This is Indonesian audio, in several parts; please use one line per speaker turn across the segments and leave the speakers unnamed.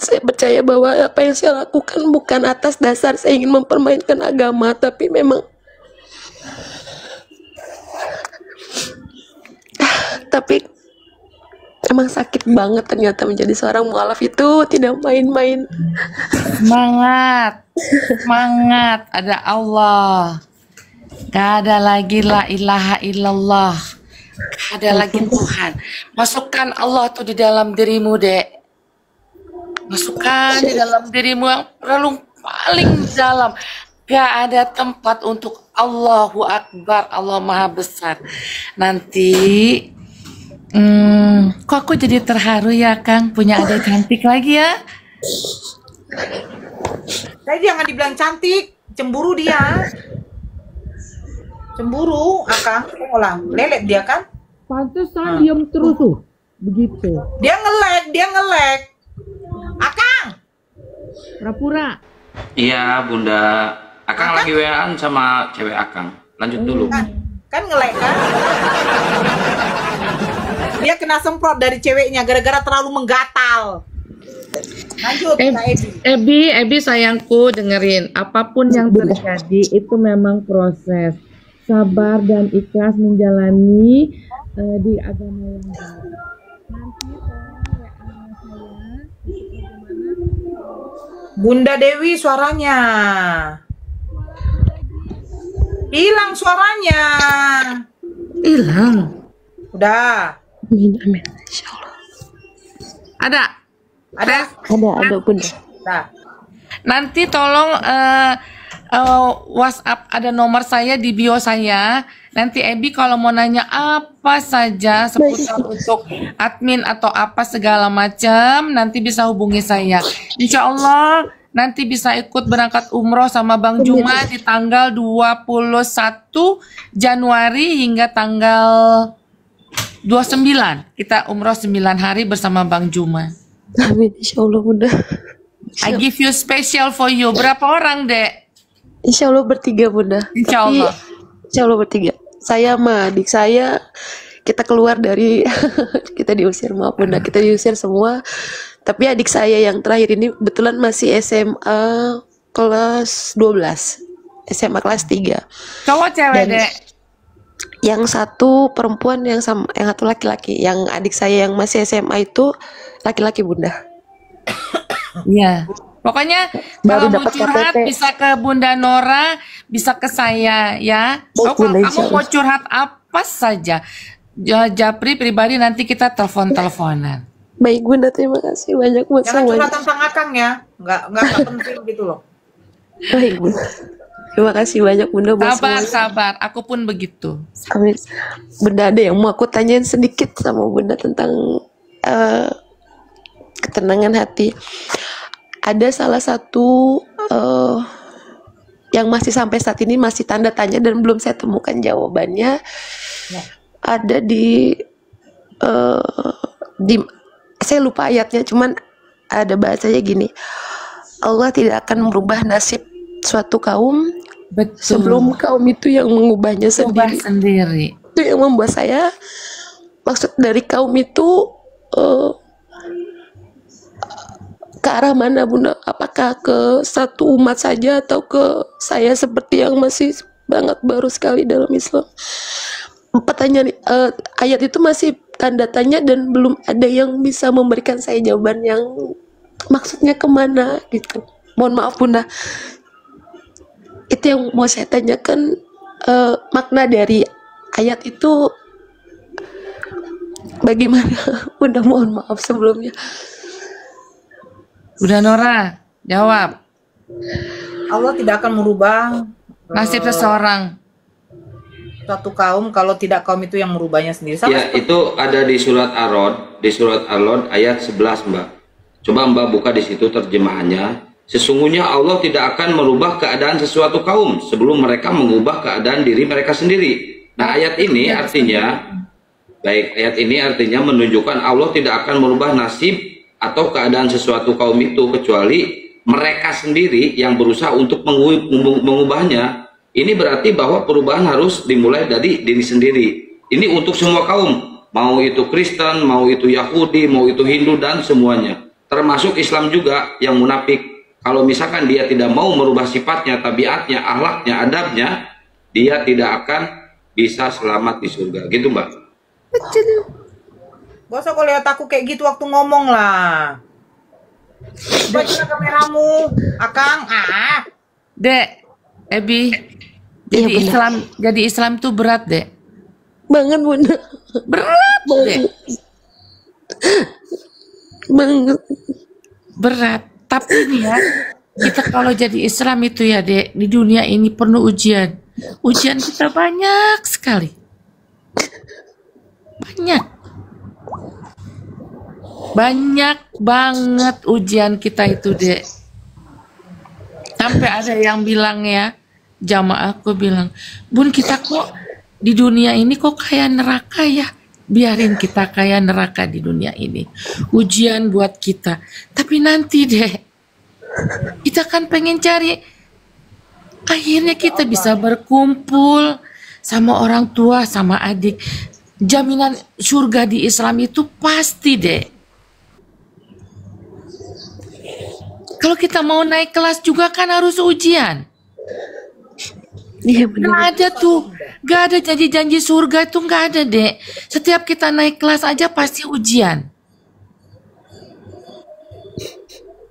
Saya percaya bahwa apa yang saya lakukan bukan atas dasar saya ingin mempermainkan agama, tapi memang tapi emang sakit banget ternyata menjadi seorang mualaf itu tidak main-main.
Semangat, semangat, ada Allah. Gak ada lagi la ilaha illallah. Gak ada lagi Tuhan. Masukkan Allah tuh di dalam dirimu, Dek. Masukkan di dalam dirimu yang relung paling dalam. Gak ada tempat untuk Allahu Akbar, Allah Maha Besar. Nanti kok aku jadi terharu ya, Kang, punya adik cantik lagi ya.
Saya jangan dibilang cantik, cemburu dia. Cemburu, Akang. Ulang, lelet dia kan?
Pantesan diam terus tuh. Begitu.
Dia ngelek. Akang.
Pura-pura.
Iya, Bunda. Akang lagi WA-an sama cewek Akang. Lanjut dulu.
Kan ngelek kan? Dia kena semprot dari ceweknya gara-gara terlalu menggatal. Lanjut, Kak Ebi.
Ebi sayangku, dengerin. Apapun yang terjadi itu memang proses. Sabar dan ikhlas menjalani di agama yang baru. Nanti
Bunda Dewi suaranya hilang suaranya.
hilang.
Udah.
Amin, amin, insyaallah.
Ada.
Ada Bunda.
Nah.
Nanti tolong WhatsApp, ada nomor saya di bio saya. Nanti Ebi kalau mau nanya apa saja seputar untuk admin atau apa segala macam, nanti bisa hubungi saya. Insya Allah nanti bisa ikut berangkat umroh sama Bang Juma di tanggal 21 Januari hingga tanggal 29. Kita umroh 9 hari bersama Bang Juma.
Amin, insyaallah Bunda.
I give you special for you. Berapa orang, Dek?
Insyaallah bertiga Bunda.
Insyaallah.
Insyaallah bertiga. Saya sama adik saya kita keluar dari kita diusir, maaf Bunda, kita diusir semua. Tapi adik saya yang terakhir ini kebetulan masih SMA kelas 12. SMA kelas 3.
Cowok cewek, Dek?
Yang satu perempuan, yang satu laki-laki. Yang adik saya yang masih SMA itu laki-laki Bunda.
Iya. Pokoknya kalau mau curhat bisa ke Bunda Nora, bisa ke saya ya. Kalau kamu mau curhat apa saja, Japri pribadi nanti kita telepon-teleponan.
Baik Bunda, terima kasih banyak buat
Jangan
semuanya.
curhat tentang Akang ya, nggak penting gitu loh.
Baik Bunda. Terima kasih banyak Bunda buat
Sabar,
semuanya.
sabar. Aku pun begitu.
Amin. Bunda, ada yang mau aku tanyain sedikit sama Bunda tentang ketenangan hati. Ada salah satu yang masih sampai saat ini masih tanda tanya dan belum saya temukan jawabannya.
Ya.
Ada di saya lupa ayatnya, cuman ada bahasanya gini. Allah tidak akan merubah nasib suatu kaum sebelum kaum itu yang mengubahnya sendiri. Itu yang membuat saya, maksud dari kaum itu ke arah mana Bunda? Apakah ke satu umat saja atau ke saya seperti yang masih banget baru sekali dalam Islam? Pertanyaan ayat itu masih tanda tanya dan belum ada yang bisa memberikan saya jawaban yang maksudnya kemana gitu. Mohon maaf Bunda. Itu yang mau saya tanyakan, makna dari ayat itu bagaimana Bunda, mohon maaf sebelumnya.
Bunda Nora, jawab.
Allah tidak akan merubah
Nasib seseorang.
suatu kaum kalau tidak kaum itu yang merubahnya sendiri. Sama
Ya, itu ada di surat Ar-Rod, ayat 11, Mbak. Coba Mbak buka di situ terjemahannya. Sesungguhnya Allah tidak akan merubah keadaan sesuatu kaum sebelum mereka mengubah keadaan diri mereka sendiri. Nah, ayat ini artinya, ayat ini artinya menunjukkan Allah tidak akan merubah nasib atau keadaan sesuatu kaum itu kecuali mereka sendiri yang berusaha untuk mengubahnya. Ini berarti bahwa perubahan harus dimulai dari diri sendiri. Ini untuk semua kaum, mau itu Kristen, mau itu Yahudi, mau itu Hindu dan semuanya. termasuk Islam juga yang munafik. Kalau misalkan dia tidak mau merubah sifatnya, tabiatnya, akhlaknya, adabnya, dia tidak akan bisa selamat di surga. Gitu, Mbak.
Gak usah kau lihat aku kayak gitu waktu ngomong lah. Baca kameramu, Akang.
Dek, Ebi,
Iya,
jadi Islam tuh berat, Dek.
Banget Bunda.
Berat, Dek.
Banget.
Berat. Tapi nih ya, kita kalau jadi Islam itu ya, Dek, di dunia ini penuh ujian. Ujian kita banyak sekali. Banyak. Banyak banget ujian kita itu, Dek. Sampai ada yang bilang ya, jamaahku bilang, Bun, kita kok di dunia ini kok kayak neraka ya? Biarin kita kayak neraka di dunia ini. Ujian buat kita. Tapi nanti deh, kita kan pengen cari, akhirnya kita bisa berkumpul sama orang tua, sama adik. Jaminan surga di Islam itu pasti deh. Kalau kita mau naik kelas juga kan harus ujian.
Iya
Gak
benar.
ada tuh, gak ada janji-janji surga itu gak ada, Dek. Setiap kita naik kelas aja pasti ujian.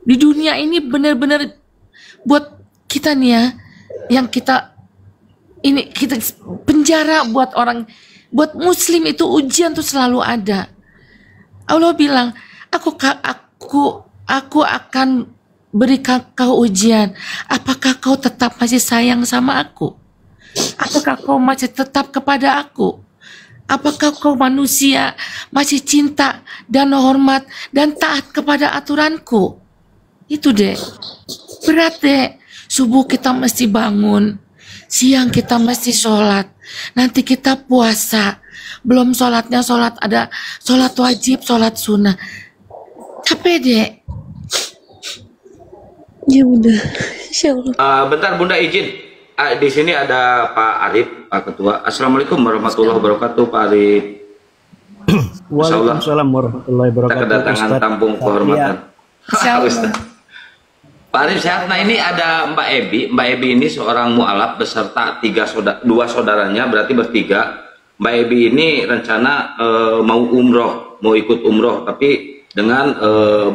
Di dunia ini benar-benar buat kita nih ya, yang kita penjara buat orang, buat muslim itu ujian tuh selalu ada. Allah bilang, aku akan berikan kau ujian. Apakah kau tetap masih sayang sama aku? Apakah kau masih tetap kepada aku? Apakah kau manusia masih cinta dan hormat dan taat kepada aturanku? Itu deh. Berat deh. Subuh kita mesti bangun. Siang kita mesti sholat. Nanti kita puasa. Belum sholatnya ada sholat wajib, sholat sunnah. Capek deh.
Ya udah, insya Allah.
Bentar Bunda izin. Di sini ada Pak Arif, Pak Ketua. Assalamualaikum warahmatullahi wabarakatuh, Pak Arif.
Waalaikumsalam warahmatullahi
Kita
wabarakatuh.
kedatangan
Ustaz.
tampung kehormatan.
Insya Allah.
Ustaz. Pak Arif sehat. Nah ini ada Mbak Ebi. Mbak Ebi ini seorang mualaf beserta dua saudaranya, berarti bertiga. Mbak Ebi ini rencana mau umroh, mau ikut umroh, tapi dengan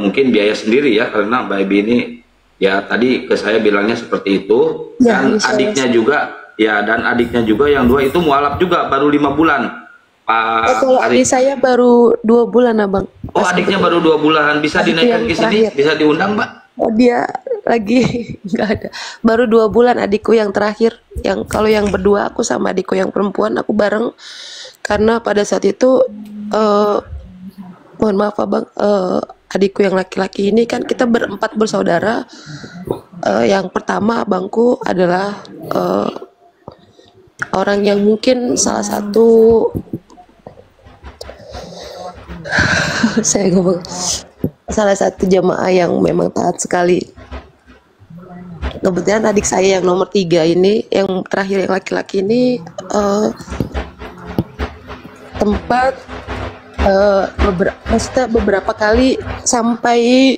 mungkin biaya sendiri ya, karena Mbak Ebi ini ya tadi ke saya bilangnya seperti itu.
Ya,
Dan
insya Allah.
adiknya juga, ya dan adiknya juga yang dua itu mualaf juga, baru 5 bulan. Pak
Kalau adik
Arif.
saya baru 2 bulan Abang.
Oh adiknya baru 2 bulan, bisa
Adik
dinaikkan
yang
ke sini,
terakhir.
bisa diundang Mbak?
Oh dia lagi nggak ada. Baru 2 bulan adikku yang terakhir. Yang kalau yang berdua aku sama adikku yang perempuan aku bareng. Karena pada saat itu mohon maaf Abang, adikku yang laki-laki ini kan kita berempat bersaudara. Yang pertama abangku adalah orang yang mungkin salah satu saya ngomong salah satu jamaah yang memang taat sekali. Kebetulan adik saya yang nomor 3 ini, yang terakhir yang laki-laki ini tempat beberapa kali sampai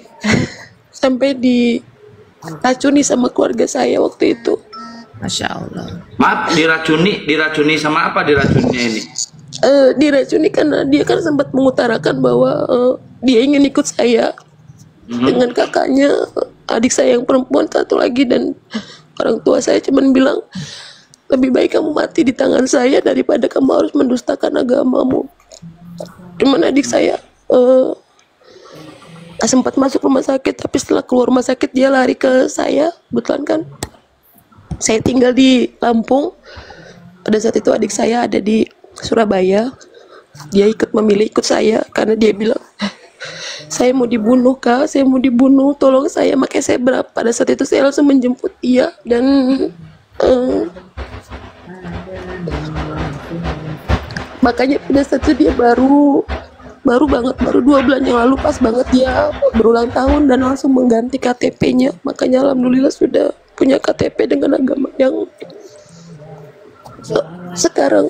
diracuni sama keluarga saya waktu itu.
Masya Allah.
Maaf, diracuni sama apa diracuninya ini?
Diracuni karena dia kan sempat mengutarakan bahwa dia ingin ikut saya dengan kakaknya, adik saya yang perempuan satu lagi, dan orang tua saya cuman bilang lebih baik kamu mati di tangan saya daripada kamu harus mendustakan agamamu. Cuman adik saya sempat masuk rumah sakit, tapi setelah keluar rumah sakit dia lari ke saya. Kebetulan kan saya tinggal di Lampung. Pada saat itu adik saya ada di Surabaya. Dia memilih ikut saya karena dia bilang, saya mau dibunuh Kak, saya mau dibunuh, tolong saya. Makanya saya pada saat itu saya langsung menjemput dia. Dan makanya pada saat itu dia baru 2 bulan yang lalu, pas banget dia berulang tahun dan langsung mengganti KTP-nya. Makanya alhamdulillah sudah punya KTP dengan agama yang sekarang.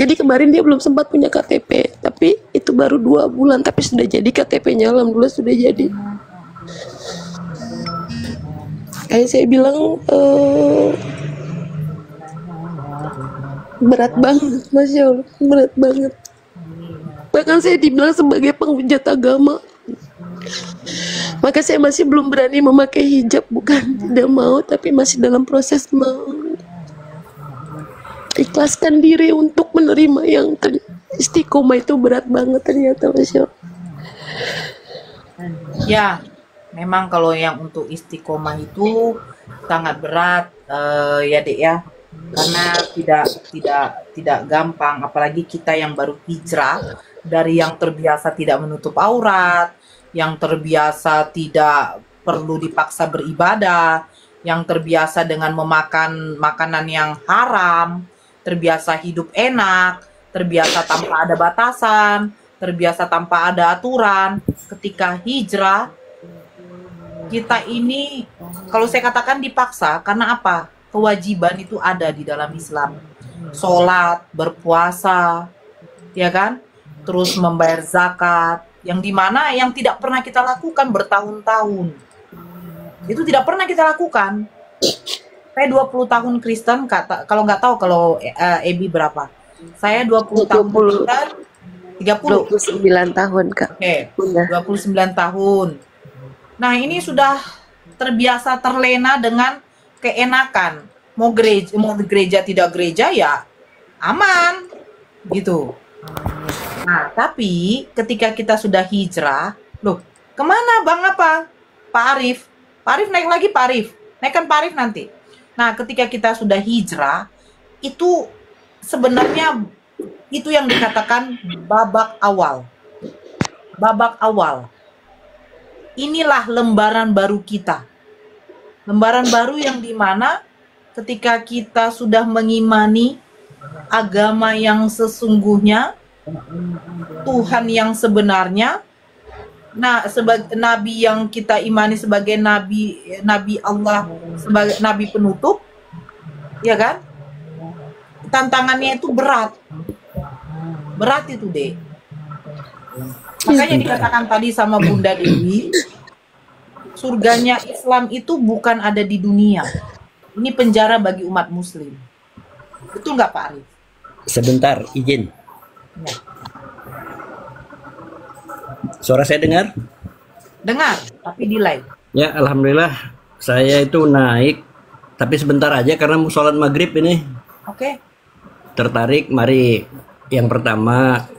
Jadi kemarin dia belum sempat punya KTP, tapi itu baru 2 bulan, tapi sudah jadi KTP-nya, alhamdulillah sudah jadi. Kayak saya bilang berat banget, Masya Allah, berat banget. Bahkan saya dibilang sebagai penghujat agama. Maka saya masih belum berani memakai hijab, bukan tidak mau, tapi masih dalam proses ikhlaskan diri untuk menerima yang istiqomah. Itu berat banget ternyata, Masya Allah.
Ya, memang kalau yang untuk istiqomah itu sangat berat, ya Dek ya, karena tidak gampang, apalagi kita yang baru hijrah dari yang terbiasa tidak menutup aurat, yang terbiasa tidak perlu dipaksa beribadah, yang terbiasa dengan memakan makanan yang haram, terbiasa hidup enak, terbiasa tanpa ada batasan, terbiasa tanpa ada aturan. Ketika hijrah, kita ini, kalau saya katakan dipaksa, karena apa? Kewajiban itu ada di dalam Islam. Sholat, berpuasa, ya kan? Terus membayar zakat, yang dimana yang tidak pernah kita lakukan bertahun-tahun. Itu tidak pernah kita lakukan. Saya 20 tahun Kristen, kalau nggak tahu kalau Ebi berapa. Saya 20 tahun Kristen,
29 tahun, Kak.
Oke, 29 tahun. Nah, ini sudah terbiasa terlena dengan keenakan. Mau gereja tidak gereja ya aman gitu. Nah, tapi ketika kita sudah hijrah, loh, kemana Bang apa? Pak Arif. Pak Arif naik lagi, Pak Arif. Naikkan Pak Arif nanti. Nah, ketika kita sudah hijrah, itu sebenarnya itu yang dikatakan babak awal. Babak awal. Inilah lembaran baru kita. Lembaran baru yang dimana ketika kita sudah mengimani agama yang sesungguhnya, Tuhan yang sebenarnya, nah sebagai nabi yang kita imani sebagai nabi Allah, sebagai nabi penutup, ya kan? Tantangannya itu berat itu deh. Makanya dikatakan tadi sama Bunda Dewi, surganya Islam itu bukan ada di dunia, ini penjara bagi umat Muslim. Betul nggak Pak Arif?
Sebentar, izin.
Ya.
Suara saya dengar?
Dengar, tapi delay.
Ya, alhamdulillah saya itu naik, tapi sebentar aja karena mau sholat maghrib ini.
Oke.
Tertarik, mari. Yang pertama,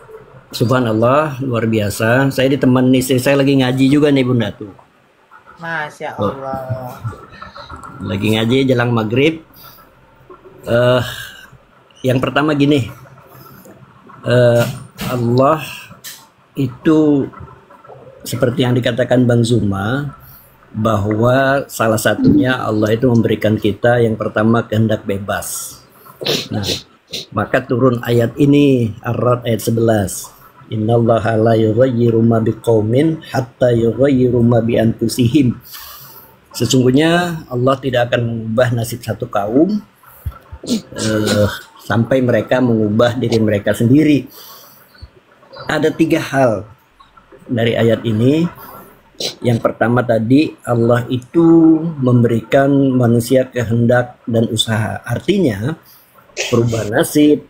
subhanallah, luar biasa. Saya ditemani istri saya lagi ngaji juga nih Bunda tuh.
Masya Allah.
Lagi ngaji jelang maghrib. Yang pertama gini, Allah itu seperti yang dikatakan Bang Zuma, bahwa salah satunya Allah itu memberikan kita yang pertama kehendak bebas. Nah, maka turun ayat ini, Ar-Ra'd ayat 11. Innallaha la yughayyiru ma biqaumin hatta yughayyiru ma bi anfusihim. Sesungguhnya Allah tidak akan mengubah nasib satu kaum sampai mereka mengubah diri mereka sendiri. Ada 3 hal dari ayat ini. Yang pertama tadi, Allah itu memberikan manusia kehendak dan usaha. Artinya perubahan nasib,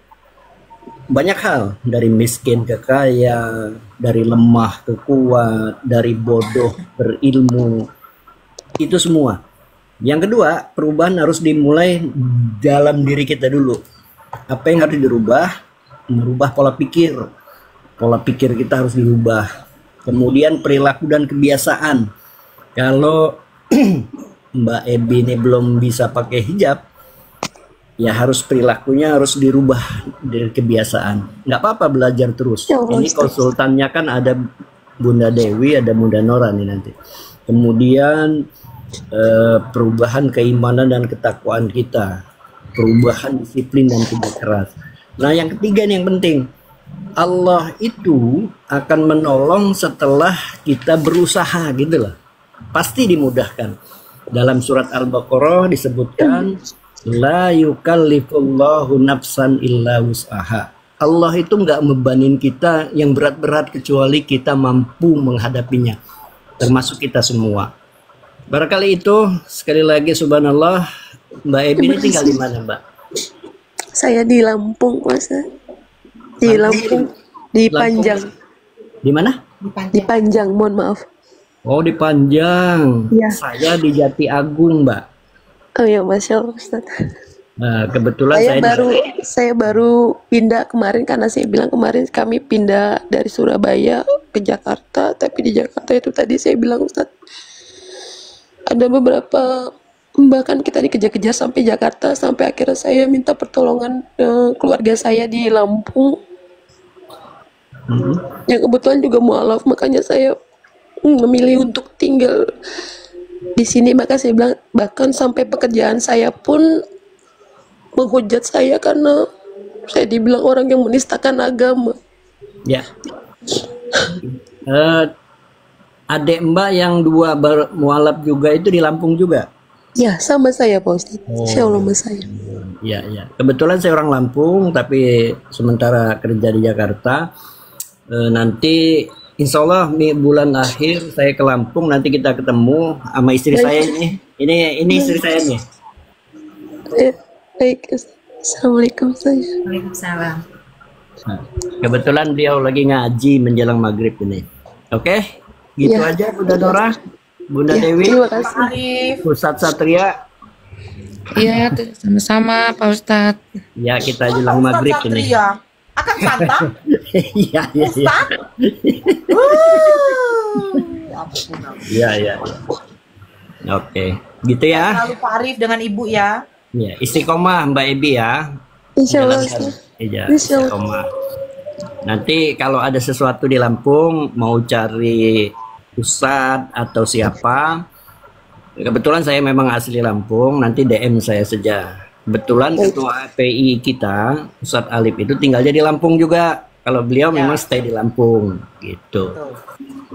banyak hal, dari miskin ke kaya, dari lemah ke kuat, dari bodoh berilmu, itu semua. Yang kedua, perubahan harus dimulai dalam diri kita dulu. Apa yang harus dirubah? Merubah pola pikir. Pola pikir kita harus dirubah. Kemudian perilaku dan kebiasaan. Kalau Mbak Ebi ini belum bisa pakai hijab, ya harus perilakunya harus dirubah dari kebiasaan. Nggak apa-apa belajar terus. Ini konsultannya kan ada Bunda Dewi, ada Bunda Nora nih nanti. Kemudian perubahan keimanan dan ketakwaan kita, perubahan disiplin dan kerja keras. Nah, yang ketiga nih yang penting, Allah itu akan menolong setelah kita berusaha gitu loh. Pasti dimudahkan. Dalam surat Al-Baqarah disebutkan, la yukallifullahu nafsan illa wus'aha. Allah itu nggak membebanin kita yang berat-berat kecuali kita mampu menghadapinya, termasuk kita semua. Barangkali itu, sekali lagi subhanallah. Mbak Ebi ini tinggal di mana, Mbak?
Saya di Lampung, Mas. Di Lampung, di Panjang.
Di mana?
Di Panjang, mohon maaf.
Oh, di Panjang.
Iya.
Saya di Jati Agung, Mbak.
Oh ya, Masya Allah, Ustaz.
Nah, kebetulan
Saya baru pindah kemarin, karena saya bilang kemarin kami pindah dari Surabaya ke Jakarta, tapi di Jakarta itu tadi saya bilang, Ustaz, ada beberapa, bahkan kita dikejar-kejar sampai Jakarta, sampai akhirnya saya minta pertolongan keluarga saya di Lampung yang kebetulan juga mualaf, makanya saya memilih untuk tinggal di sini. Maka saya bilang, bahkan sampai pekerjaan saya pun menghujat saya karena saya dibilang orang yang menistakan agama.
Ya. Adik Mbak yang dua mualaf juga itu di Lampung juga?
Ya, sama saya Pak Ustadz. Insya Allah sama saya.
Ya, ya. Kebetulan saya orang Lampung, tapi sementara kerja di Jakarta. Nanti insya Allah bulan akhir saya ke Lampung, nanti kita ketemu sama istri saya ini. Ini istri saya nih.
Baik, Assalamualaikum saya.
Waalaikumsalam.
Nah, kebetulan beliau lagi ngaji menjelang maghrib ini. Oke, gitu
Ya.
aja Bunda Dora, Bunda
Ya,
Dewi,
terima kasih.
Arif.
Ustadz Satria.
Iya, sama-sama Pak Ustadz.
Ya, kita jelang maghrib ini.
Satria. Akan santang?
Iya, iya, iya.
Ustaz?
Iya, iya. Oke, gitu ya.
Lalu Pak Arif dengan Ibu ya.
Ya, istiqomah Mbak Ebi ya.
Insya Allah.
Jalankan. Iya,
Insya Allah.
istiqomah. Nanti kalau ada sesuatu di Lampung, mau cari Ustadz atau siapa, kebetulan saya memang asli Lampung, nanti DM saya saja. Kebetulan ketua PI kita, Ustadz Alif itu tinggalnya di Lampung juga. Kalau beliau memang stay di Lampung, gitu.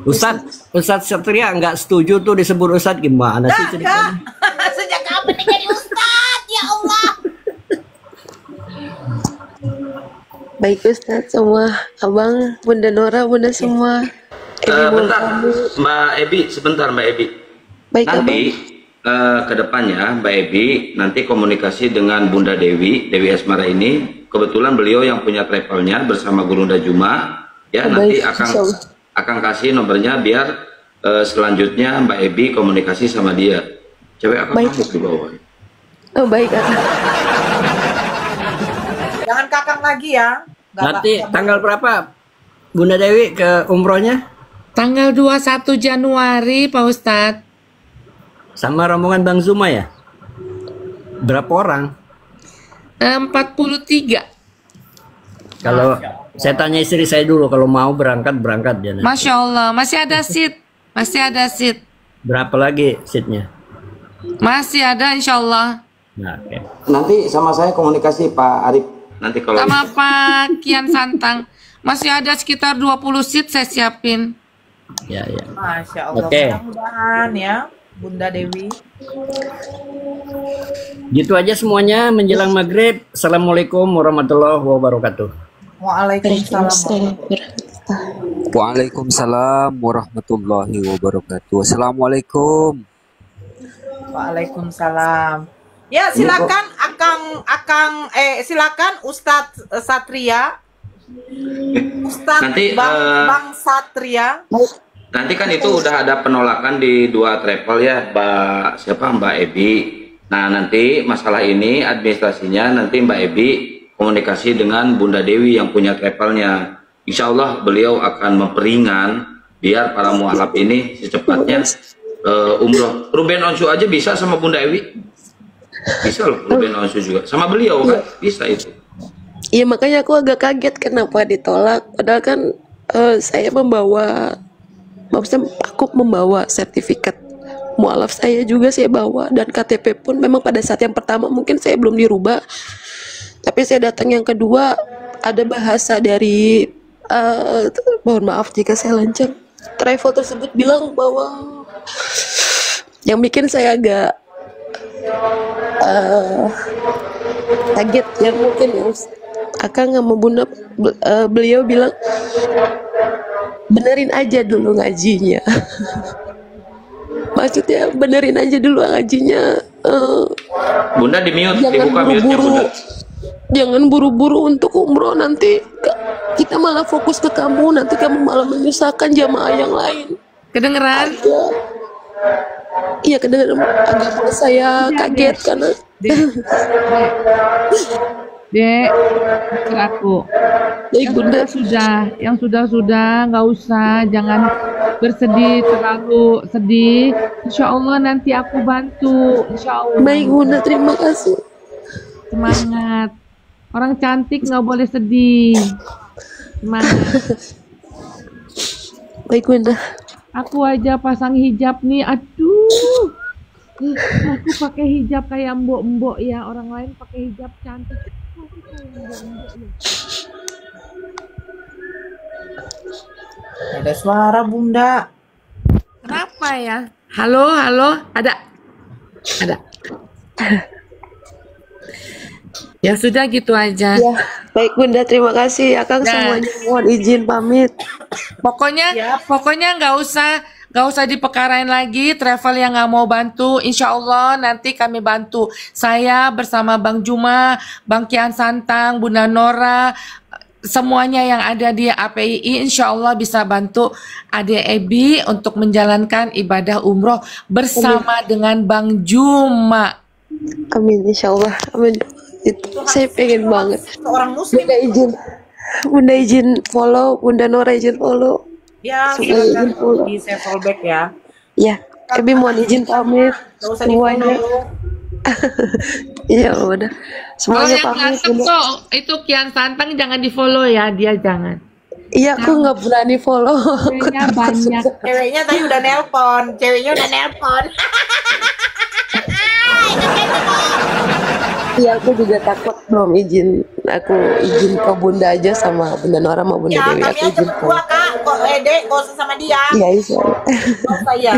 Ustadz Satria nggak setuju tuh disebut Ustadz, gimana sih ceritanya?
Sejak kapan nih jadi Ustaz? Ya Allah.
Baik Ustadz, semua Abang, Bunda Nora, Bunda semua.
Bentar, Mbak Ebi, sebentar Mbak Ebi.
Baik
Nanti
Abang.
kedepannya Mbak Ebi nanti komunikasi dengan Bunda Dewi Asmara ini. Kebetulan beliau yang punya travelnya bersama Gurunda Juma. Ya, nanti
Baik, insya Allah.
akan kasih nomornya biar selanjutnya Mbak Ebi komunikasi sama dia. Cewek akan
Baik.
masuk di bawah.
Oh, baik Abang.
Jangan kakak lagi ya.
Nanti tanggal berapa Bunda Dewi ke umrohnya?
Tanggal 21 Januari Pak Ustadz.
Sama rombongan Bang Zuma ya? Berapa orang?
43.
Kalau saya tanya istri saya dulu, kalau mau berangkat dia. nanti.
Masya Allah, masih ada seat. Masih ada seat.
Berapa lagi seatnya?
Masih ada insya Allah.
Nah, oke.
Nanti sama saya komunikasi Pak Arif. Nanti kalau
Sama Pak Kian Santang. Masih ada sekitar 20 seat saya siapin.
Ya, ya.
Masya Allah.
Oke.
Mudah-mudahan ya Bunda Dewi.
Gitu aja semuanya menjelang maghrib. Assalamualaikum warahmatullahi wabarakatuh.
Waalaikumsalam.
Waalaikumsalam warahmatullahi wabarakatuh. Assalamualaikum.
Waalaikumsalam. Ya, silakan silakan Ustadz Satria. Ustadz
Nanti,
Bang Satria.
nanti kan itu udah ada penolakan di dua travel ya, Mbak Ebi. Nah, nanti masalah ini administrasinya nanti Mbak Ebi komunikasi dengan Bunda Dewi yang punya travelnya. Insya Allah beliau akan memperingan biar para mualaf ini secepatnya umroh. Ruben Onsu aja bisa sama Bunda Ewi. Bisa loh Ruben Onsu juga. Sama beliau kan bisa itu.
Iya, makanya aku agak kaget kenapa ditolak. Padahal kan saya maksudnya aku membawa sertifikat mualaf saya juga saya bawa, dan KTP pun memang pada saat yang pertama mungkin saya belum dirubah, tapi saya datang yang kedua ada bahasa dari mohon maaf jika saya lancang, travel tersebut bilang bahwa yang bikin saya agak kaget ya, mungkin ya Akang sama bunda, beliau bilang benerin aja dulu ngajinya. Maksudnya benerin aja dulu ngajinya.
Bunda di mute,
Jangan
dibuka mute-nya
buru-buru,
Bunda.
jangan buru-buru untuk umroh, nanti kita malah fokus ke kamu, nanti kamu malah menyusahkan jamaah yang lain.
Kedengeran?
Iya, kedengeran. Agak buat saya kaget karena
Dek, pikir aku.
baik bunda.
Yang sudah nggak usah, jangan bersedih terlalu sedih. Insya Allah nanti aku bantu. Insya Allah.
Baik bunda, terima kasih.
Semangat. Orang cantik nggak boleh sedih. Semangat.
Baik bunda.
Aku aja pasang hijab nih, aduh. Aku pakai hijab kayak mbok-mbok ya. Orang lain pakai hijab cantik. Aku kayak mbok-mbok ya.
Ada suara Bunda.
Kenapa ya? Halo, halo, ada. Ya sudah gitu aja.
Ya, baik bunda, terima kasih. Akang
Nah.
semuanya mohon izin pamit.
Pokoknya nggak usah dipekarain lagi. Travel yang nggak mau bantu, insya Allah nanti kami bantu. Saya bersama Bang Juma, Bang Kian Santang, Bunda Nora, semuanya yang ada di APII, insya Allah bisa bantu Ade Ebi untuk menjalankan ibadah umroh bersama dengan Bang Juma.
Amin, insya Allah. Amin. Itu saya pengen banget.
Seorang muslim.
Bunda izin follow, Bunda Nora izin follow.
Ya,
Semuanya
silakan
izin follow.
di save fallback ya.
Ya, Ebi mohon izin pamit.
Gak usah di
Semuanya.
follow.
Iya udah.
Kalau
Semuanya
yang
pamit.
ganteng
Bunda.
kok itu Kian Santang jangan di follow ya, dia jangan.
Iya, aku nggak berani follow. Aku
Kayaknya
takut
banyak.
suka.
Ceweknya tadi udah nelpon.
Iya, aku juga takut belum izin. Aku izin ke Bunda aja sama Bunda Nora sama Bunda
Ya,
Dewi.
kami
Aku
aja
izin ke.
berdua kak. Kok Dek, gak usah sama dia.
Iya, insya Allah.
Gak usah ya.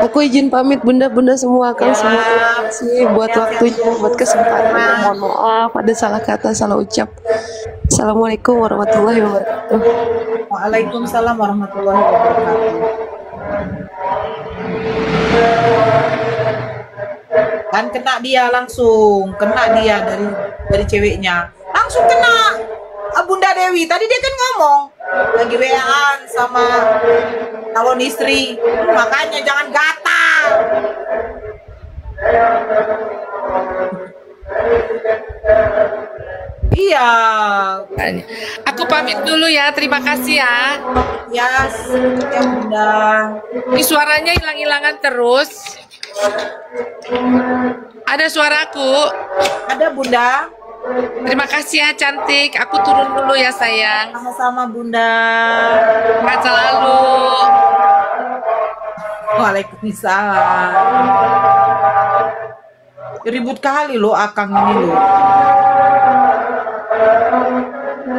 Aku izin pamit bunda-bunda semua, Kang
Ya.
semua. Terima kasih buat waktunya, buat kesempatannya. Mohon maaf ada salah kata, salah ucap. Assalamualaikum warahmatullahi wabarakatuh.
Waalaikumsalam warahmatullahi wabarakatuh. Kan kena dia langsung, kena dia dari ceweknya. Langsung kena Bunda Dewi. Tadi dia kan ngomong lagi WA-an sama calon istri. Makanya jangan gatal. Iya.
Aku pamit dulu ya, terima kasih ya.
Ya, ya Bunda.
Ini suaranya hilang-hilangan terus. Ada suaraku.
Ada Bunda.
Terima kasih ya cantik. Aku turun dulu ya sayang.
Sama-sama Bunda.
Sehat selalu.
Waalaikumsalam. Ribut kali lo Akang ini lo.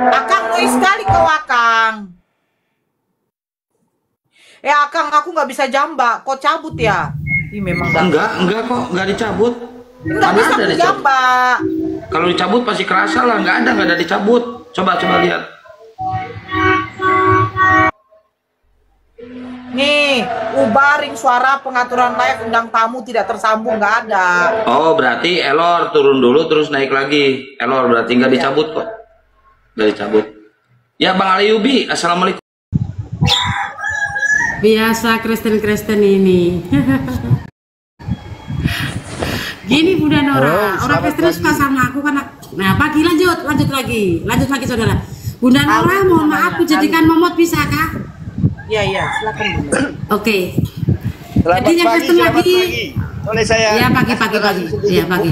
Akang noise sekali kau Akang. Akang aku nggak bisa jambak. Kau cabut ya? Ini memang
Enggak kok, enggak dicabut.
nggak
Mana
bisa
ada dicabut?
jambak.
Kalau dicabut pasti kerasa lah, enggak ada dicabut. Coba lihat.
Nih, ubaring suara pengaturan live undang tamu tidak tersambung, nggak ada.
Oh, berarti error, turun dulu terus naik lagi. Error berarti enggak dicabut kok. Enggak dicabut. Ya Bang Aliyubi, assalamualaikum.
Biasa Kristen ini. Gini Bunda Nora, orang Kristen suka sama aku karena. Nah pagi lanjut lagi saudara. Bunda Nora, mohon maaf dijadikan momot bisa kah?
Iya, silakan Bunda.
Oke. Jadi yang Kristen lagi.
Oleh saya.
Ya pagi. Ya pagi.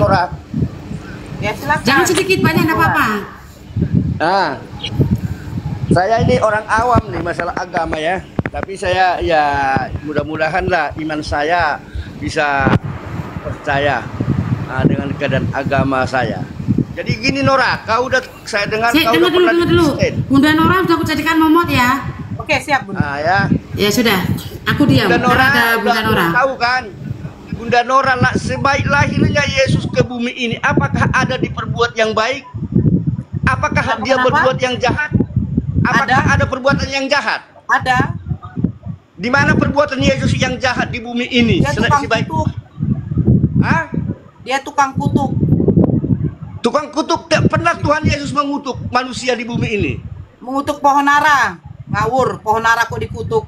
Ya silakan.
Jangan sedikit banyak nggak apa-apa.
Nah, saya ini orang awam nih masalah agama ya. Tapi saya ya mudah-mudahan lah iman saya bisa percaya dengan keadaan agama saya. Jadi gini Nora, kau udah saya dengar kau
Dengar
udah
dulu. Bunda Nora sudah aku jadikan momot ya.
Oke, siap Bunda.
Nah, ya.
Ya sudah, aku diam.
Bunda Nora,
Ada Bunda Nora.
tahu kan? Bunda Nora, sebaik lahirnya Yesus ke bumi ini, apakah ada diperbuat yang baik? Apakah
Kenapa,
dia
kenapa?
berbuat yang jahat? Apakah ada perbuatan yang jahat?
Ada.
Di mana perbuatan Yesus yang jahat di bumi ini?
Dia tukang kutuk.
Hah?
Dia tukang kutuk.
Tukang kutuk, tak pernah Tuhan Yesus mengutuk manusia di bumi ini.
Mengutuk pohon ara. Ngawur, pohon ara kok dikutuk.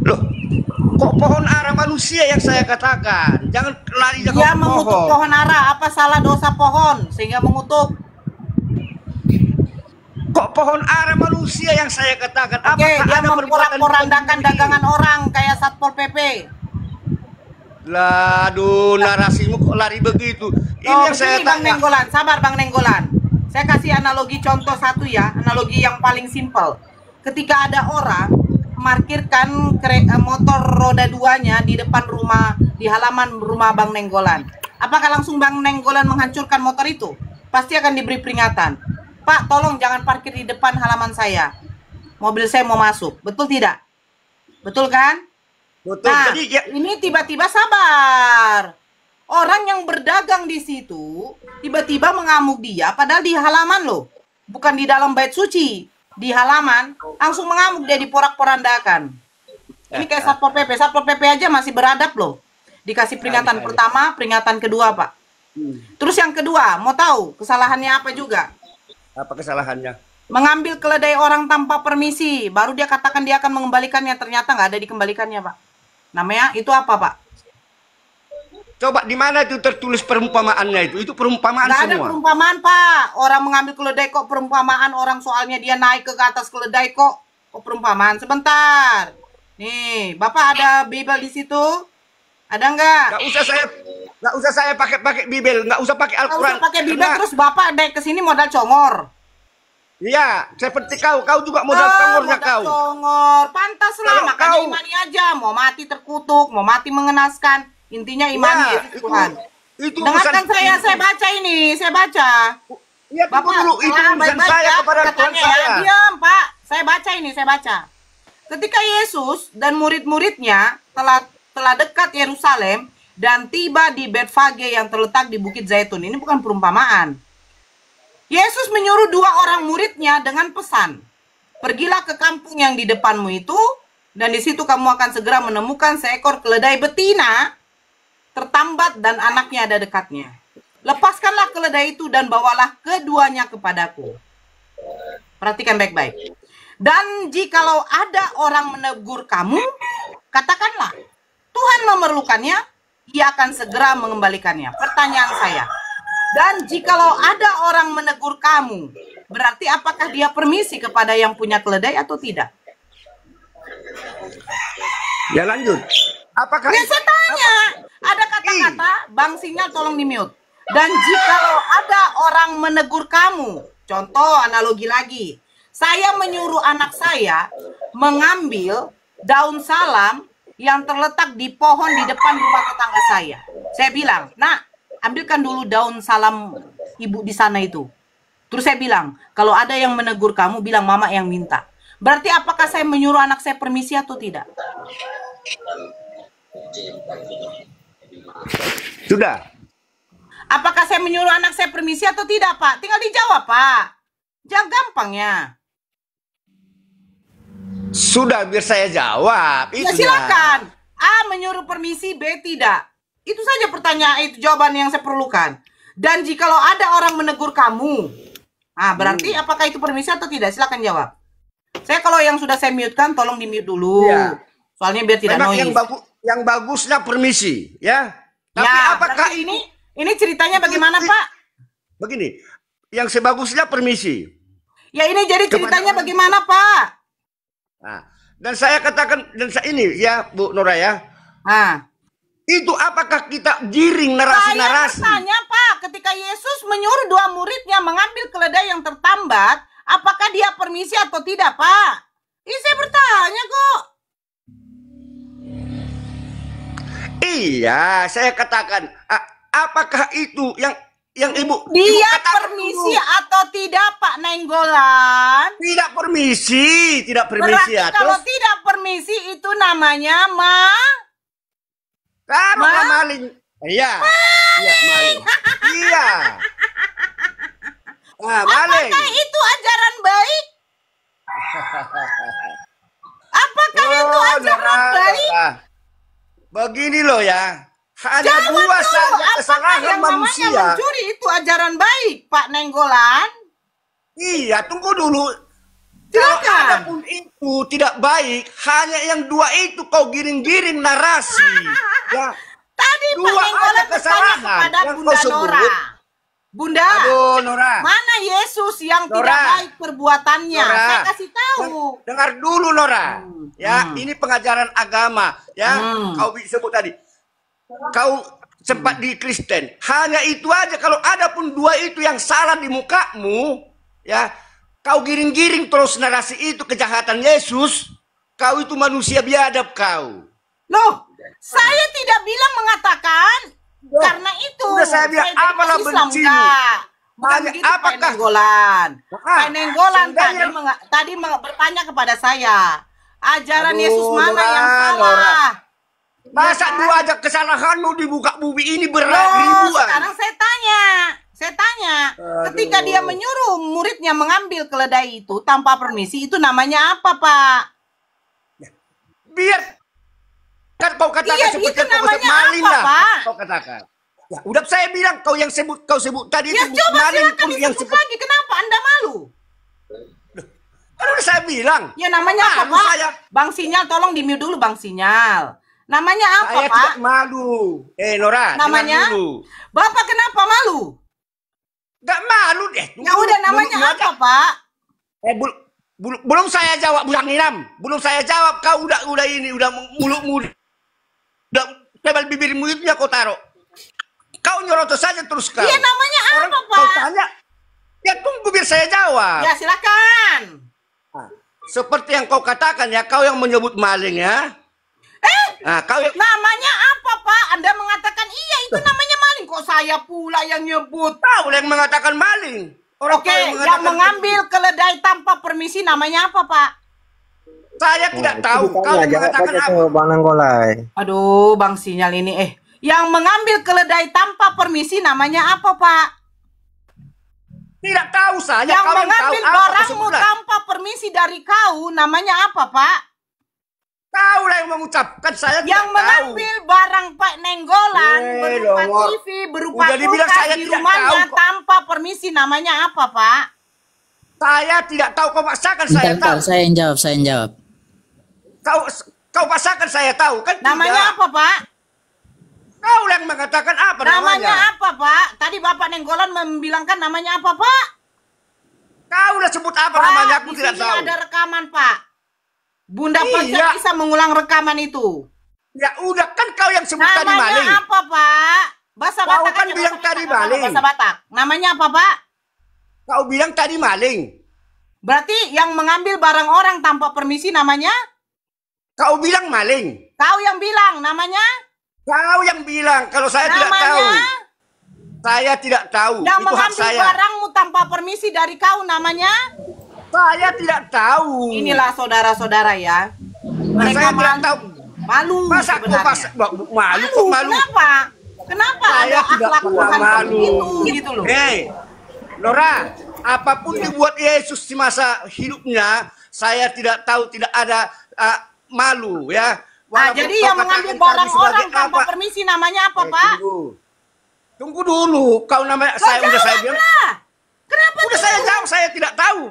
Loh, kok pohon ara manusia yang saya katakan? Jangan lari ke
Dia mengutuk
pohon.
pohon ara. Apa salah dosa pohon sehingga mengutuk?
Kok pohon ara manusia yang saya katakan?
Oke,
Apakah
dia
ada perbuatan
memporak-porandakan dagangan orang kayak Satpol PP.
Lah, aduh, narasimu kok lari begitu? Ini yang saya
begini, Bang
tanya.
Nenggolan, sabar Bang Nenggolan. Saya kasih analogi contoh satu ya, analogi yang paling simpel. Ketika ada orang parkirkan motor roda duanya di depan rumah, di halaman rumah Bang Nenggolan. Apakah langsung Bang Nenggolan menghancurkan motor itu? Pasti akan diberi peringatan. Pak, tolong jangan parkir di depan halaman saya. Mobil saya mau masuk. Betul tidak? Betul kan?
Betul.
Nah,
Jadi ya,
ini tiba-tiba sabar. Orang yang berdagang di situ tiba-tiba mengamuk dia, padahal di halaman loh, bukan di dalam bait suci, di halaman langsung mengamuk dia diporak-porandakan. Ini kayak Satpol PP, Satpol PP aja masih beradab loh. Dikasih peringatan pertama, peringatan kedua Pak. Terus yang kedua, mau tahu kesalahannya apa juga?
apa kesalahannya?
Mengambil keledai orang tanpa permisi, baru dia katakan dia akan mengembalikannya, ternyata nggak ada dikembalikannya Pak. Namanya itu apa Pak?
Coba di mana itu tertulis perumpamaannya itu? Itu perumpamaan
Nggak ada
semua.
perumpamaan Pak. Orang mengambil keledai kok perumpamaan, orang soalnya dia naik ke atas keledai kok perumpamaan. Sebentar. Nih, Bapak ada Bible di situ? Ada nggak?
Nggak usah saya pakai Bible, nggak usah pakai
Nggak
Al-Quran.
usah pakai Bible,
Karena-
terus Bapak naik ke sini modal congor.
Iya, seperti kau juga modal congornya
modal
kau.
congor. Pantaslah,
Kalau
makanya
kau-
imani aja. Mau mati terkutuk, mau mati mengenaskan. Intinya imani
Ya,
Yesus Tuhan.
Itu
Dengarkan
urusan-
saya baca ini, saya baca.
Iya, tunggu dulu, itu
salah,
urusan
baik-baik
saya
ya,
kepada Tuhan
katanya
saya.
ya. Diam, Pak. Saya baca ini, saya baca. Ketika Yesus dan murid-muridnya telah dekat Yerusalem dan tiba di Betfage yang terletak di Bukit Zaitun. Ini bukan perumpamaan. Yesus menyuruh dua orang muridnya dengan pesan, pergilah ke kampung yang di depanmu itu, dan di situ kamu akan segera menemukan seekor keledai betina tertambat dan anaknya ada dekatnya. Lepaskanlah keledai itu dan bawalah keduanya kepadaku. Perhatikan baik-baik. Dan jikalau ada orang menegur kamu, katakanlah, Tuhan memerlukannya, ia akan segera mengembalikannya. Pertanyaan saya, dan jikalau ada orang menegur kamu, berarti apakah dia permisi kepada yang punya keledai atau tidak?
Ya lanjut. Apakah
Ya saya tanya, ada kata-kata, Bang Sinyal tolong di-mute. Dan jikalau ada orang menegur kamu, contoh analogi lagi, saya menyuruh anak saya mengambil daun salam yang terletak di pohon di depan rumah tetangga saya. Saya bilang, nak, ambilkan dulu daun salam ibu di sana itu. Terus saya bilang, kalau ada yang menegur kamu, bilang mama yang minta. Berarti apakah saya menyuruh anak saya permisi atau tidak?
sudah?
Apakah saya menyuruh anak saya permisi atau tidak, Pak? Tinggal dijawab, Pak. Jangan gampang ya.
Sudah, biar saya jawab.
Ya
Itu
silakan. A menyuruh permisi, B tidak. Itu saja pertanyaan, itu jawaban yang saya perlukan. Dan jikalau ada orang menegur kamu, berarti apakah itu permisi atau tidak? Silakan jawab. Saya kalau yang sudah saya mute-kan, tolong di-mute dulu.
Ya.
Soalnya biar tidak
Memang
noise.
yang bagusnya permisi, ya. Tapi
Ya,
apakah
berarti ini ceritanya bagaimana, Pak?
begini? Yang sebagusnya permisi.
Ya ini jadi ceritanya bagaimana, Pak?
Nah, dan saya katakan, dan ini ya Bu Nora ya, itu apakah kita giring narasi-narasi?
Saya bertanya, Pak, ketika Yesus menyuruh dua muridnya mengambil keledai yang tertambat, apakah dia permisi atau tidak, Pak? Ini saya bertanya kok.
Iya, saya katakan, apakah itu yang ibu
Dia
katakan
permisi
dulu?
atau tidak, Pak Nenggolan?
Tidak permisi
Berarti
ya.
kalau
Terus
tidak permisi itu namanya
maling. Iya. Iya, maling. Iya. Nah, maling.
Apakah itu ajaran baik? Apakah itu
Oh,
ajaran
Nora,
baik?
Nora. Begini loh ya. Hanya
Jawab
dua
dulu,
saja
apakah
kesalahan
yang namanya
manusia.
mencuri itu ajaran baik, Pak Nenggolan?
Iya, tunggu dulu. Kalau
Silakan.
adapun itu tidak baik, hanya yang dua itu kau giring-giring narasi. Ya,
Tadi Pak
dua
Nenggolan
ada
bertanya
kesalahan
kepada
yang
Bunda
kau sebut.
Nora. Bunda,
Aduh, Nora.
mana Yesus yang
Nora.
tidak baik perbuatannya?
Nora.
Saya kasih tahu.
Dengar dulu, Nora. Ya, ini pengajaran agama. Ya, kau sebut tadi. Kau sempat di Kristen. Hanya itu aja. Kalau ada pun dua itu yang salah di mukamu, ya, kau giring-giring terus narasi itu kejahatan Yesus. Kau itu manusia biadab kau.
Loh, saya tidak bilang mengatakan karena itu.
Udah saya bilang,
dari
apalah
Islam,
bencimu?
enggak. Bukan
Hanya
begitu Pak
apakah-
Nenggolan. Pak Nenggolan
seandainya-
tadi bertanya kepada saya, ajaran
Aduh,
Yesus mana
Nora,
yang salah?
Nora. Masa
Ya,
dua aja kesalahanmu di muka bumi ini
Loh,
ribuan.
sekarang saya tanya, ketika
Aduh.
dia menyuruh muridnya mengambil keledai itu tanpa permisi, itu namanya apa, Pak?
Biar kan kau katakan
Iya,
seperti
itu
yang kau
namanya
maling
apa,
lah.
Pak?
Kau katakan. Ya, udah saya bilang kau sebut tadi
Ya
itu
coba
maling
silakan
pun yang
disebut lagi, kenapa Anda malu?
Kan udah saya bilang.
Ya namanya apa,
Malu
Pak?
saya.
Bang Sinyal, tolong di-mute dulu, Bang Sinyal. Namanya apa,
Saya
Pak?
tidak malu. Nora,
Namanya?
dengar dulu.
Bapak kenapa malu?
Gak malu deh.
Ya udah, namanya apa, Pak?
Belum saya jawab bulan Niram. Belum saya jawab kau udah ini udah mulut udah tebal bibir mulutnya kau taruh. Kau nyorotos saja terus kau.
Iya, namanya
Orang
apa,
kau
Pak?
tanya. Ya tunggu biar saya jawab.
Ya, silakan.
Seperti yang kau katakan ya, kau yang menyebut maling ya. Nah, kau yang
Namanya apa, Pak? Anda mengatakan iya, itu namanya maling. Kok saya pula yang nyebut?
tahu yang mengatakan maling. Orang
Oke,
kau
yang
mengatakan
mengambil keledai tanpa permisi namanya apa, Pak?
saya tidak tahu. Kau yang mengatakan apa?
Bang Nanggolai.
Aduh, Bang Sinyal ini yang mengambil keledai tanpa permisi namanya apa, Pak?
Tidak tahu saya.
Yang
Kau
mengambil
tahu apa
barangmu
sebutlah.
tanpa permisi dari kau namanya apa, Pak?
Kau lah yang mengucapkan, saya
Yang
tidak tahu.
mengambil barang Pak Nenggolan berupa
Lord.
TV, berupa
Udah dibilang
kulkas
saya
di
tidak
rumahnya
tahu kok.
tanpa permisi namanya apa, Pak?
Saya tidak tahu. Kau paksakan saya tahu.
Saya yang jawab.
Kau paksakan saya tahu kan?
Namanya
tidak.
apa, Pak?
Kau yang mengatakan apa
Namanya apa, Pak? Tadi Bapak Nenggolan membilangkan namanya apa, Pak?
Kau udah sebut apa
Pak,
namanya? Aku
di
tidak
sini
tahu.
ada rekaman, Pak. Bunda
Iya.
Pasca bisa mengulang rekaman itu.
Ya udah kan kau yang sebut tadi maling.
Namanya apa, Pak? Bahasa
Kau
Batak
kan
aja,
bilang
bahasa
tadi
Batak,
maling.
Bahasa Batak. Namanya apa, Pak?
Kau bilang tadi maling.
Berarti yang mengambil barang orang tanpa permisi namanya?
Kau bilang maling.
Kau yang bilang namanya?
Kau yang bilang. Kalau saya tidak tahu. Saya tidak tahu.
Yang
Itu hak
mengambil
saya.
barangmu tanpa permisi dari kau namanya?
Saya tidak tahu.
Inilah saudara-saudara ya.
Saya tidak tahu.
Malu
Masa kau
sebenarnya.
malu kok malu?
Kenapa? Kenapa
Saya
ada
tidak
akhlak
pernah
Tuhan
malu.
begitu gitu loh?
Hei, Nora, apapun dibuat Yesus di masa hidupnya, saya tidak tahu, tidak ada malu ya.
Nah,
Walaupun
jadi
kau
yang
katakan
mengambil
tadi
barang
sebagai
orang tanpa
apa?
permisi namanya apa, Pak?
Tunggu dulu, kau namanya saya udah saya bilang.
Kenapa?
Udah saya jawab, saya tidak tahu.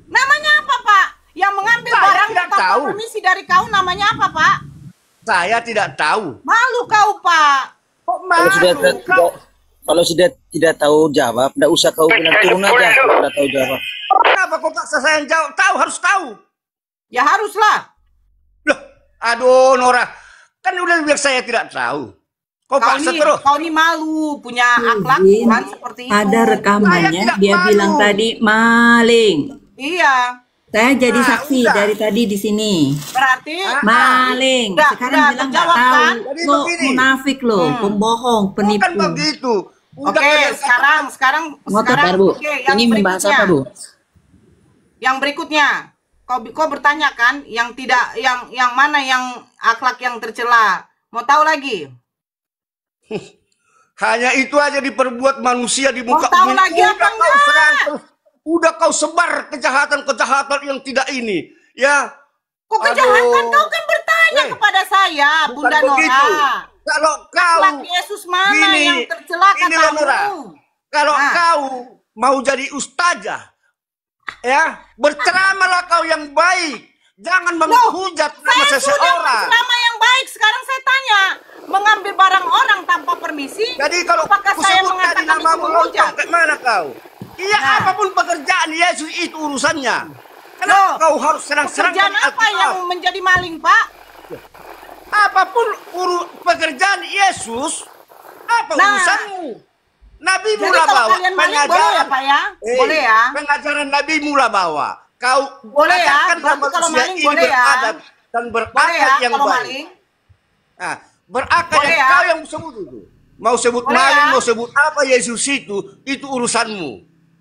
Namanya apa, Pak? Yang mengambil
Saya
barang
tidak
tanpa
tahu.
permisi dari kau namanya apa, Pak?
Saya tidak tahu.
Malu kau, Pak.
Kok
Kalau sudah tidak tahu jawab, tidak usah kau bilang turun aja. Kalau sudah tahu jawab.
Kenapa kau paksa saya yang jawab? Tahu, harus tahu.
Ya haruslah.
Loh, aduh Nora, kan udah bilang saya tidak tahu. Kau paksa terus.
Kau ini malu, punya akhlak Tuhan seperti itu.
Ada rekamannya, dia bilang tadi maling.
Iya.
Saya jadi saksi dari tadi di sini.
Berarti
maling. Sekarang bilang nggak tahu. Lo munafik lo, pembohong, penipu.
Bukan begitu.
Oke, sekarang
Bu.
oke, yang
Ini membahas
berikutnya.
apa, Bu?
Yang berikutnya, kau bertanya kan, yang tidak, yang mana yang akhlak yang tercela? Mau tahu lagi?
Hanya itu aja diperbuat manusia di muka
tahu
bumi.
lagi apa
Udah kau
enggak?
serang terus. Udah kau sebar kejahatan-kejahatan yang tidak ini. Ya.
Kok kejahatan? Kau kan bertanya kepada saya,
bukan
Bunda
begitu.
Nora.
Kalau kau
Akhlak Yesus mana
gini,
yang tercela
ini loh, Nora.
katamu?
Kalau kau mau jadi ustazah, ya berceramalah kau yang baik. Jangan menghujat nama
Saya sudah
seseorang.
bercerama yang baik. Sekarang saya tanya, mengambil barang orang tanpa permisi.
Jadi kalau
apakah
aku
saya
sebut tadi
mengatakan itu
namamu
menghujat?
lontong, kayak mana kau? Iya,
Nah.
apapun pekerjaan Yesus itu urusannya. Kenapa kau harus serang-serang
Pekerjaan
dari
apa
Alkitab?
yang menjadi maling, Pak?
Apapun pekerjaan Yesus, apa
Nah.
urusanmu? Nabi
Jadi
mula
kalau
bawa
kalian maling boleh ya, Pak ya? Boleh ya?
Pengajaran Nabi mula bawa. Kau
Boleh ya?
ajarkanlah
Berarti kalau
manusia
maling
ini
boleh ya?
beradab dan berakal
Boleh ya
yang
kalau
baik.
maling?
Nah, berakal
Boleh
yang
ya?
kau yang sebut itu. Mau sebut
Boleh
maling,
ya?
mau sebut apa Yesus itu urusanmu.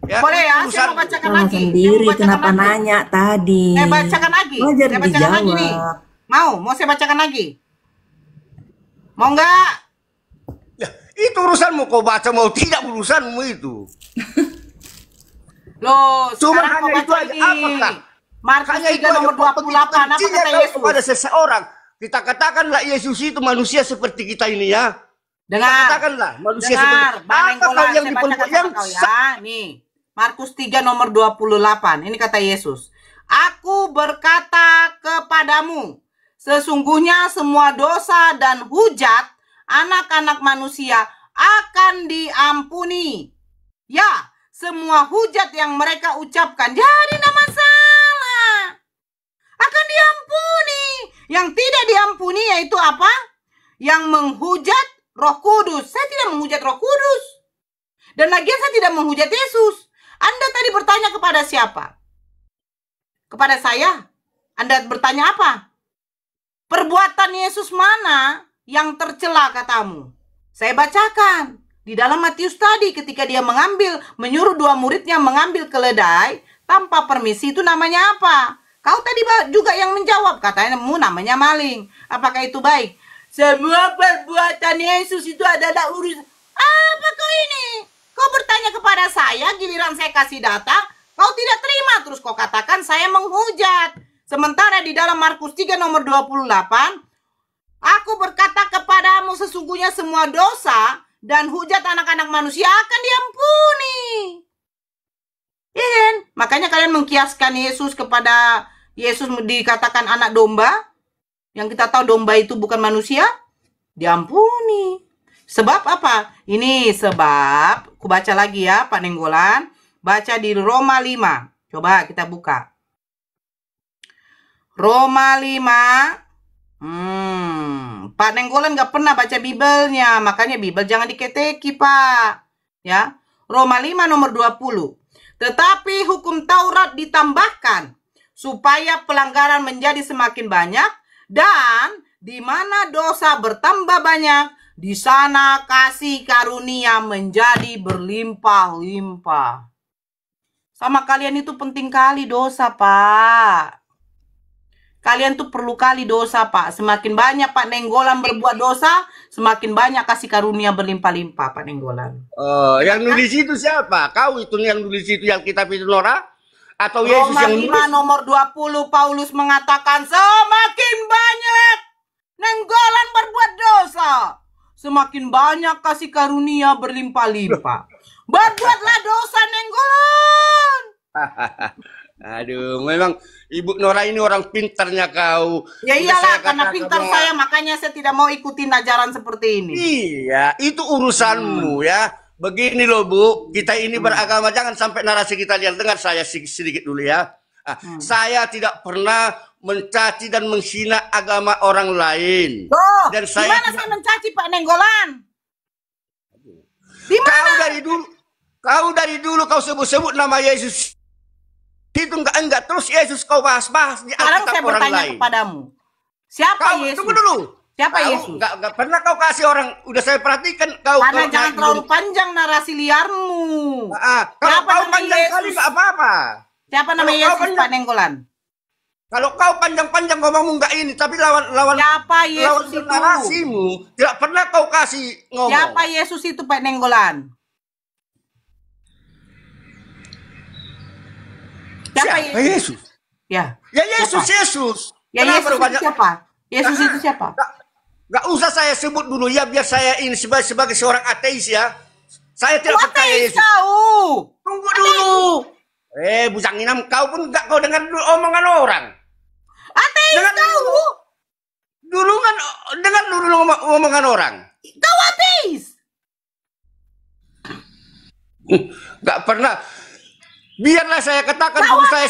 Ya,
Boleh ya?
itu
Saya mau
urusanmu.
bacakan
Salah
lagi.
sendiri,
Saya mau bacakan
kenapa
lagi.
nanya tadi?
Saya bacakan lagi.
Wajar
Saya bacakan lagi nih.
dijawab.
Mau saya bacakan lagi? Mau enggak?
Ya, itu urusanmu. Kau baca mau tidak urusanmu itu.
Loh,
Cuma
sekarang kau
hanya itu
baca
aja.
ini.
Apakah?
Markus
Hanya
3 nomor 28. Apa
Bencinya
kata
kau
Yesus?
kepada seseorang. Kita katakanlah Yesus itu manusia seperti kita ini ya. Kita
Dengar.
katakanlah manusia
Dengar,
seperti
Bang
apa
Nenggolan,
kau yang
saya
diperbuat
bacakan
yang
sama kau ya. Nih, Markus 3 nomor 28. Ini kata Yesus. Aku berkata kepadamu, sesungguhnya semua dosa dan hujat anak-anak manusia akan diampuni. Ya, semua hujat yang mereka ucapkan jadi tidak masalah. Akan diampuni. Yang tidak diampuni yaitu apa? Yang menghujat Roh Kudus. Saya tidak menghujat Roh Kudus. Dan lagian saya tidak menghujat Yesus. Anda tadi bertanya kepada siapa? Kepada saya. Anda bertanya apa? Perbuatan Yesus mana yang tercela katamu? Saya bacakan. Di dalam Matius tadi ketika dia menyuruh dua muridnya mengambil keledai tanpa permisi, itu namanya apa? Kau tadi juga yang menjawab, katanya namanya maling. Apakah itu baik? Semua perbuatan Yesus itu adalah urusan. Apa kau ini? Kau bertanya kepada saya, giliran saya kasih data, kau tidak terima. Terus kau katakan saya menghujat. Sementara di dalam Markus 3 nomor 28, aku berkata kepadamu sesungguhnya semua dosa dan hujat anak-anak manusia akan diampuni. Ya kan? Makanya kalian mengkiaskan Yesus kepada Yesus dikatakan anak domba. Yang kita tahu domba itu bukan manusia. Diampuni. Sebab apa? Ini sebab, ku baca lagi ya Pak Nenggolan. Baca di Roma 5. Coba kita buka. Roma 5. Pak Nenggolan nggak pernah baca Bibelnya. Makanya Bibel jangan diketeki, Pak. Ya. Roma 5 nomor 20. Tetapi hukum Taurat ditambahkan supaya pelanggaran menjadi semakin banyak, dan di mana dosa bertambah banyak, di sana kasih karunia menjadi berlimpah-limpah. Sama kalian itu penting kali dosa, Pak. Kalian tuh perlu kali dosa, Pak. Semakin banyak Pak Nenggolan berbuat dosa, semakin banyak kasih karunia berlimpah-limpah, Pak Nenggolan.
Oh, yang nulis itu siapa? Kau itu yang nulis itu yang kitab itu, Nora? Atau Yesus
Roma
yang
5
nulis?
nomor 20 Paulus mengatakan semakin banyak Nenggolan berbuat dosa, semakin banyak kasih karunia berlimpah-limpah. Berbuatlah dosa Nenggolan.
Aduh, memang Ibu Nora ini orang pintarnya kau.
Ya
Udah
iyalah,
saya
karena
katakan
pintar
bahwa-
saya makanya saya tidak mau ikutin ajaran seperti ini.
Iya, itu urusanmu ya. Begini loh Bu, kita ini beragama, jangan sampai narasi kita lihat. Dengar saya sedikit dulu ya. Saya tidak pernah mencaci dan menghina agama orang lain.
Loh,
Dan
gimana saya mencaci Pak Nenggolan? Di mana?
Kau dari dulu kau sebut-sebut nama Yesus. Itu enggak terus Yesus kau bahas-bahas di
Sekarang
Alkitab
saya
orang
bertanya
lain.
kepadamu. Siapa
Kau
Yesus?
tunggu dulu.
Siapa
Kau
Yesus?
Enggak pernah kau kasih orang, udah saya perhatikan kau.
Karena
kau
jangan
naik
terlalu
dulu.
panjang narasi liarmu.
Kalau
Siapa
kau
nama
panjang kali
Yesus?
enggak apa-apa.
Siapa nama
Kalau kau
Yesus
panjang-
Pak Nenggolan?
Kalau kau panjang-panjang ngomongmu nggak ini, tapi lawan
Siapa Yesus itu?
narasimu tidak pernah kau kasih ngomong.
Siapa Yesus itu, Pak Nenggolan? Siapa
Yesus?
Ya.
Ya Yesus,
Siapa?
Yesus.
Ya
Kenapa
Yesus itu siapa? Yesus itu siapa?
Gak usah saya sebut dulu ya, biar saya ini sebagai seorang ateis ya. Saya tidak percaya Yesus.
Kau.
Tunggu dulu. Bujang Inam, kau pun gak kau dengar dulu omongan orang.
Ateis
dengar
kau.
Dulu kan dengar dulu omongan orang.
Kau ateis.
Gak pernah. Biarlah saya katakan
kau
dulu saya.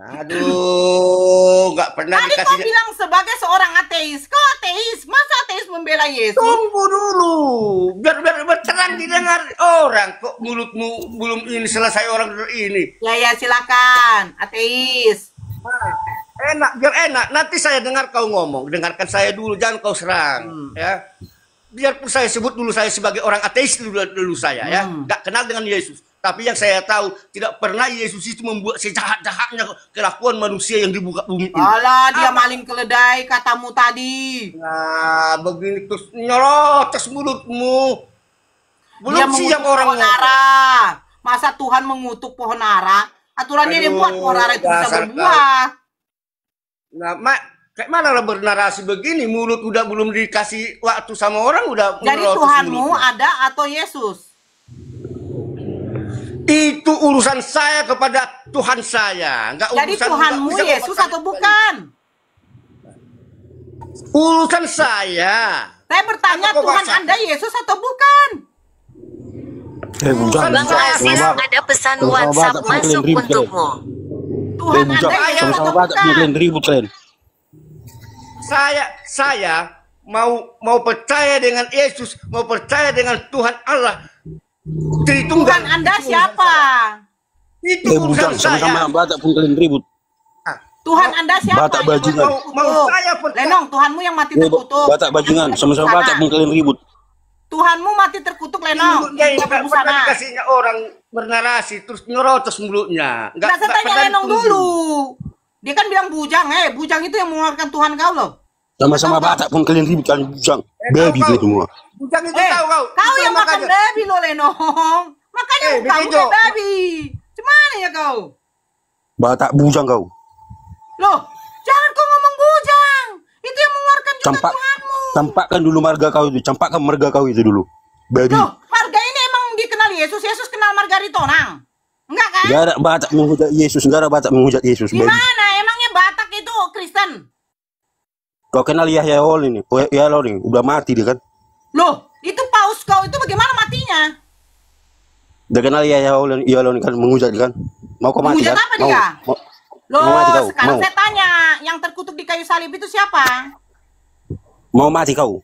Aduh, gak pernah
tadi
dikasih.
kau bilang sebagai seorang ateis. Kau ateis. Masa ateis membela Yesus?
Tunggu dulu. Biar terang didengar orang. Kok mulutmu belum ini selesai orang ini.
Ya silakan. Ateis.
Enak, biar enak. Nanti saya dengar kau ngomong. Dengarkan saya dulu, jangan kau serang. Ya. Biarpun saya sebut dulu saya sebagai orang ateis dulu saya ya. Gak kenal dengan Yesus. Tapi yang saya tahu, tidak pernah Yesus itu membuat sejahat-jahatnya kelakuan manusia yang dibuka bumi ini.
Alah, dia maling keledai katamu tadi.
Nah, begini terus nyorotes mulutmu. Belum siap orang
pohon ara. Masa Tuhan mengutuk pohon ara? Aturannya dia buat pohon ara itu bisa berbuah.
Nah, kayak mana lah bernarasi begini? Mulut udah belum dikasih waktu sama orang udah.
Jadi Tuhanmu ada atau Yesus?
Itu urusan saya kepada Tuhan saya.
Jadi Tuhanmu Yesus atau bukan?
Urusan saya.
Saya bertanya Tuhan Anda Yesus atau bukan?
Bang Aziz, ada pesan WhatsApp masuk untukmu.
Tuhan Anda Yesus atau bukan?
Saya mau percaya dengan Yesus, mau percaya dengan Tuhan Allah.
Tuhan Anda siapa?
Itu urusan saya.
Sama-sama Batak pun kalian ribut.
Tuhan Anda siapa?
Batak bajingan.
Mau saya Lenong, Tuhanmu yang mati terkutuk.
Batak bajingan, sama-sama Batak pun kalian ribut.
Tuhanmu mati terkutuk, Lenong.
Nggak pernah dikasihnya orang bernarasi terus nyorotos mulutnya.
Nggak tanya Lenong dulu. Dia kan bilang bujang, bujang itu yang mengeluarkan Tuhan kau loh.
Sama-sama Batak pun kalian ribut, kalian bujang. Babi kau semua.
Bujang itu tahu kau.
Kau yang makan babi loh, Lenong. Makanya kau bukan babi. Gimana ya kau?
Batak bujang kau.
Loh, jangan kau ngomong bujang. Itu yang mengeluarkan juga Tuhanmu.
Campakkan dulu marga kau itu. Campakkan marga kau itu dulu. Babi.
Loh, marga ini emang dikenal Yesus. Yesus kenal Margaritonang. Enggak kan?
Enggak ada Batak menghujat Yesus. Enggak ada Batak menghujat Yesus.
Gimana? Emangnya Batak itu Kristen?
Kau kenal Yahya Ol ini? Yahya Ol ini udah mati dia kan?
Loh, itu paus kau itu bagaimana matinya?
Udah kenal Yahya Ol ini kan menghujat kan? Mau kau mati kan?
Menghujat apa dia? Loh,
mau mati kau?
Sekarang saya tanya, yang terkutuk di kayu salib itu siapa?
Mau mati kau?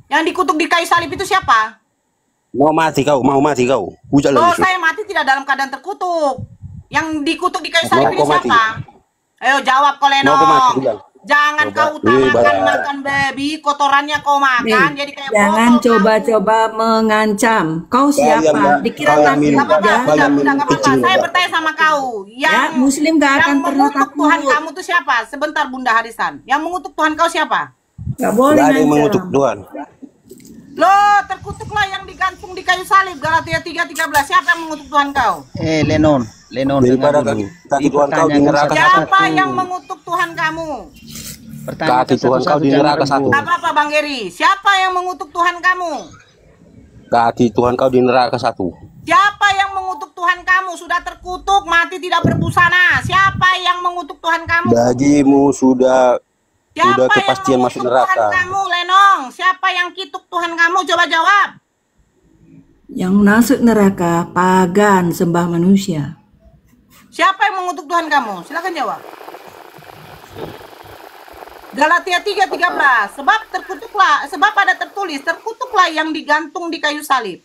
Yang dikutuk di kayu salib itu siapa?
Mau mati kau? Mau mati kau? Hujat
Loh,
lagi.
saya mati tidak dalam keadaan terkutuk. Yang dikutuk di kayu salib itu siapa? Ayo jawab kau, Lenong. Jangan kau utamakan makan babi, kotorannya kau makan, jadi kayak
jangan coba-coba mengancam. Kau siapa? Dikira nabi
Udah, saya bertanya sama kau.
Ya, Muslim gak akan pernah takut.
Tuhan kamu tuh siapa? Sebentar Bunda Harisan. Yang mengutuk Tuhan kau siapa?
Gak boleh.
Gak ada yang mengutuk Tuhan.
Loh, terkutuklah yang digantung di kayu salib. Galatia 3:13. Siapa yang mengutuk Tuhan kau?
Lenon
daripada kaki Tuhan kau di neraka.
Siapa yang mengutuk Tuhan kamu?
Kaki Tuhan kau di neraka satu.
Tak apa-apa Bang Geri. Siapa yang mengutuk Tuhan kamu?
Kaki Tuhan kau di neraka satu.
Siapa yang mengutuk Tuhan kamu? Sudah terkutuk, mati tidak berbusana. Siapa yang mengutuk Tuhan kamu?
Bagimu sudah kepastian masuk neraka.
Tuhan kamu, Lenong. Siapa yang kituk Tuhan kamu? Coba jawab.
Yang masuk neraka pagan sembah manusia.
Siapa yang mengutuk Tuhan kamu? Silakan jawab. Galatia 3:13. Sebab ada tertulis, terkutuklah yang digantung di kayu salib.